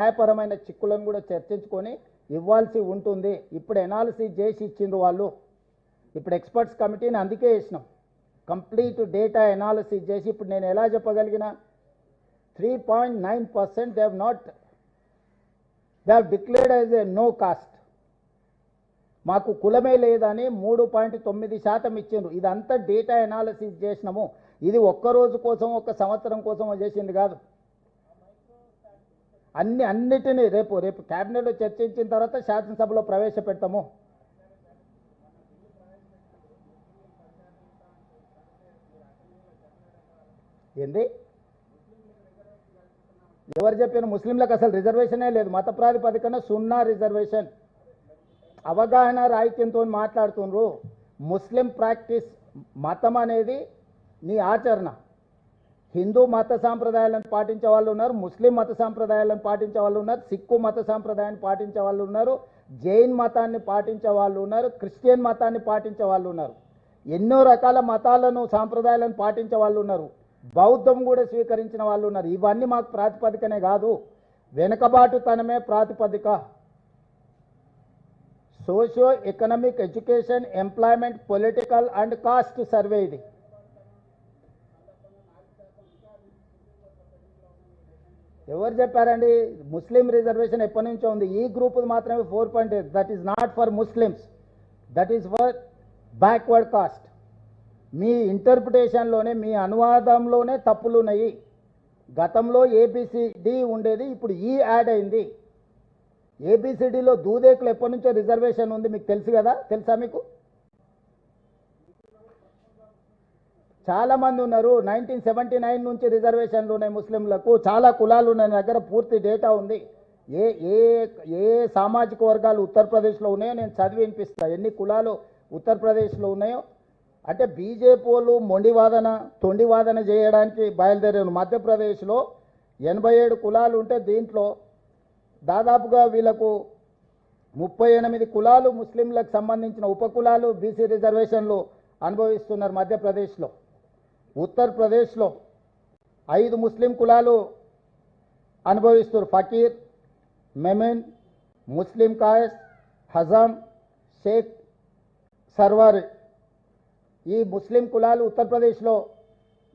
న్యాయపరమైన చిక్కులను కూడా చర్చించుకొని ఇవ్వాల్సి ఉంటుంది. ఇప్పుడు ఎనాలిసిస్ చేసి ఇచ్చిండ్రు వాళ్ళు. ఇప్పుడు ఎక్స్పర్ట్స్ కమిటీని అందుకే వేసినాం. కంప్లీట్ డేటా ఎనాలిసిస్ చేసి ఇప్పుడు నేను ఎలా చెప్పగలిగిన 3.9% they have declared as a no caste. మాకు కులమే లేదని 3.9% ఇచ్చిండ్రు. ఇదంతా డేటా ఎనాలిసిస్ చేసినాము. ఇది ఒక్కరోజు కోసం ఒక సంవత్సరం కోసం చేసింది కాదు. అన్నిటినీ రేపు క్యాబినెట్లో చర్చించిన తర్వాత శాసనసభలో ప్రవేశపెడతాము. ఏంది ఎవరు చెప్పిన? ముస్లింలకు అసలు రిజర్వేషనే లేదు. మత ప్రాతిపదికన 0 రిజర్వేషన్. అవగాహన రాహిత్యంతో మాట్లాడుతున్నారు. ముస్లిం ప్రాక్టీస్ మతం అనేది నీ ఆచరణ. హిందూ మత సాంప్రదాయాలను పాటించే వాళ్ళు ఉన్నారు, ముస్లిం మత సాంప్రదాయాలను పాటించే వాళ్ళు ఉన్నారు, సిక్కు మత సాంప్రదాయాన్ని పాటించే వాళ్ళు ఉన్నారు, జైన్ మతాన్ని పాటించే వాళ్ళు ఉన్నారు, క్రిస్టియన్ మతాన్ని పాటించే వాళ్ళు ఉన్నారు, ఎన్నో రకాల మతాలను సాంప్రదాయాలను పాటించే వాళ్ళు ఉన్నారు, బౌద్ధం కూడా స్వీకరించిన వాళ్ళు ఉన్నారు. ఇవన్నీ మాకు ప్రాతిపదికనే కాదు, వెనుకబాటుతనమే ప్రాతిపదిక. Socio economic, education, employment, political and caste survey ఇది. ఎవరు చెప్పారండి? ముస్లిం రిజర్వేషన్ ఎప్పటి నుంచో ఉంది. ఈ గ్రూప్ మాత్రమే 4.8. That is not for Muslims, that is for backward caste. మీ ఇంటర్ప్రిటేషన్లోనే, మీ అనువాదంలోనే తప్పులు ఉన్నాయి. గతంలో ఏబిసిడి ఉండేది, ఇప్పుడు ఈ యాడ్ అయింది. ఏబిసిడిలో దూదేకులు ఎప్పటి నుంచో రిజర్వేషన్ ఉంది, మీకు తెలుసు కదా? తెలుసా మీకు? చాలామంది ఉన్నారు. 1979 నుంచి రిజర్వేషన్లు ఉన్నాయి ముస్లింలకు. చాలా కులాలు ఉన్నాయి. దగ్గర పూర్తి డేటా ఉంది. ఏ ఏ ఏ సామాజిక వర్గాలు ఉత్తరప్రదేశ్లో ఉన్నాయో నేను చదివి వినిపిస్తాను. ఎన్ని కులాలు ఉత్తరప్రదేశ్లో ఉన్నాయో. అంటే బీజేపీ వాళ్ళు తొండివాదన చేయడానికి బయలుదేరారు. మధ్యప్రదేశ్లో 87 కులాలు ఉంటే దీంట్లో దాదాపుగా వీళ్ళకు 38 కులాలు ముస్లింలకు సంబంధించిన ఉపకులాలు బీసీ రిజర్వేషన్లు అనుభవిస్తున్నారు మధ్యప్రదేశ్లో. ఉత్తరప్రదేశ్లో 5 ముస్లిం కులాలు అనుభవిస్తున్నారు. ఫకీర్, మెమిన్, ముస్లిం కాయస్, హజాం, షేక్, సర్వారి. ఈ ముస్లిం కులాలు ఉత్తరప్రదేశ్లో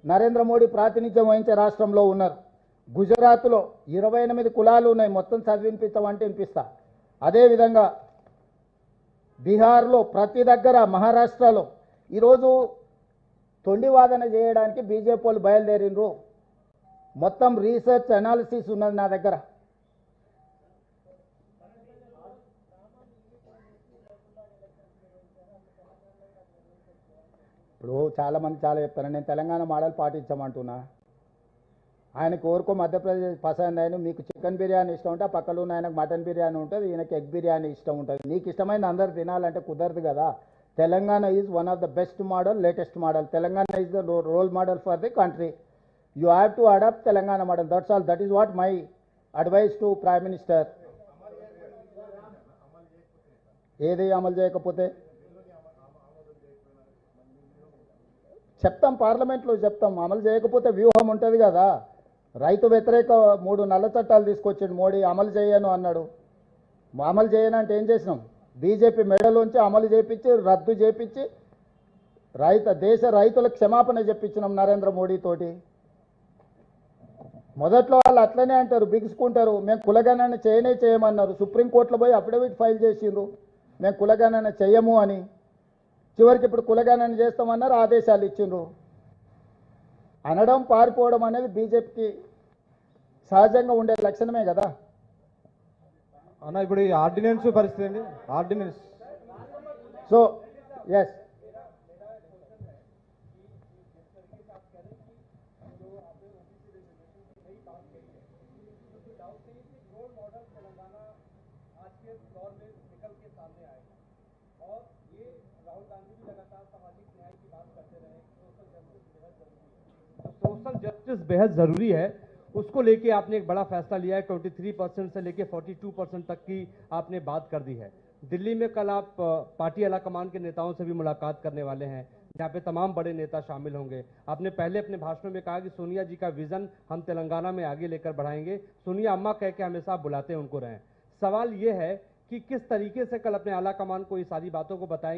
నరేంద్ర మోడీ ప్రాతినిధ్యం వహించే రాష్ట్రంలో ఉన్నారు. గుజరాత్లో 28 కులాలు ఉన్నాయి. మొత్తం చదివినిపిస్తామంటే వినిపిస్తా. అదేవిధంగా బీహార్లో ప్రతి దగ్గర, మహారాష్ట్రలో ఈరోజు తొండివాదన చేయడానికి బీజేపీ వాళ్ళు బయలుదేరినరు. మొత్తం రీసెర్చ్ అనాలిసిస్ ఉన్నది నా దగ్గర. ఇప్పుడు చాలామంది చాలా చెప్తారు, నేను తెలంగాణ మోడల్ పాటించమంటున్నా. ఆయనకు కోరుకో మధ్యప్రదేశ్ పసంద్ అయిన, మీకు చికెన్ బిర్యానీ ఇష్టం ఉంటే ఆ పక్కలో ఉన్న ఆయనకు మటన్ బిర్యానీ ఉంటుంది, ఈయనకి ఎగ్ బిర్యానీ ఇష్టం ఉంటుంది. నీకు ఇష్టమైన అందరు తినాలంటే కుదరదు కదా. Telangana is one of the best model, latest model. Telangana is the role model for the country. You have to adopt Telangana model. That's all. That is what my advice to Prime Minister. ఏది అమలు చేయకపోతే చెప్తాం, పార్లమెంట్లో చెప్తాం. అమలు చేయకపోతే వ్యూహం ఉంటుంది కదా. రైతు వ్యతిరేక 3 నల్ల చట్టాలు తీసుకొచ్చిండు మోడీ, అమలు చేయను అన్నాడు. అమలు చేయను అంటే ఏం చేసినాం? బీజేపీ మెడలోంచి అమలు చేపించి, రద్దు చేపించి, దేశ రైతులకు క్షమాపణ చెప్పించినాం నరేంద్ర మోడీ తోటి. మొదట్లో వాళ్ళు అట్లనే అంటారు, బిగుసుకుంటారు. మేము కులగణన చేయమన్నారు. సుప్రీంకోర్టులో పోయి అఫిడవిట్ ఫైల్ చేసిండ్రు, మేము కులగణన చేయము అని. చివరికి ఇప్పుడు కులగణన చేస్తామన్నారు, ఆదేశాలు ఇచ్చిండ్రు. అనడం, పారిపోవడం అనేది బీజేపీకి సహజంగా ఉండే లక్షణమే కదా. అన్న ఇప్పుడు ఈ ఆర్డినెన్స్ పరిస్థితి అండి, ordinance. So yes, social justice बेहद जरूरी है, उसको लेके आपने एक बड़ा फैसला लिया है। 23% से लेके 42% तक की आपने बात कर दी है। दिल्ली में कल आप पार्टी आला कमान के नेताओं से भी मुलाकात करने वाले हैं। यहाँ पे तमाम बड़े नेता शामिल होंगे। आपने पहले अपने भाषणों में कहा कि सोनिया जी का विजन हम तेलंगाना में आगे लेकर बढ़ाएंगे। सोनिया अम्मा कह के हमेशा आप बुलाते हैं उनको रहें। सवाल ये है कि किस तरीके से कल अपने आला कमान को ये सारी बातों को बताएंगे।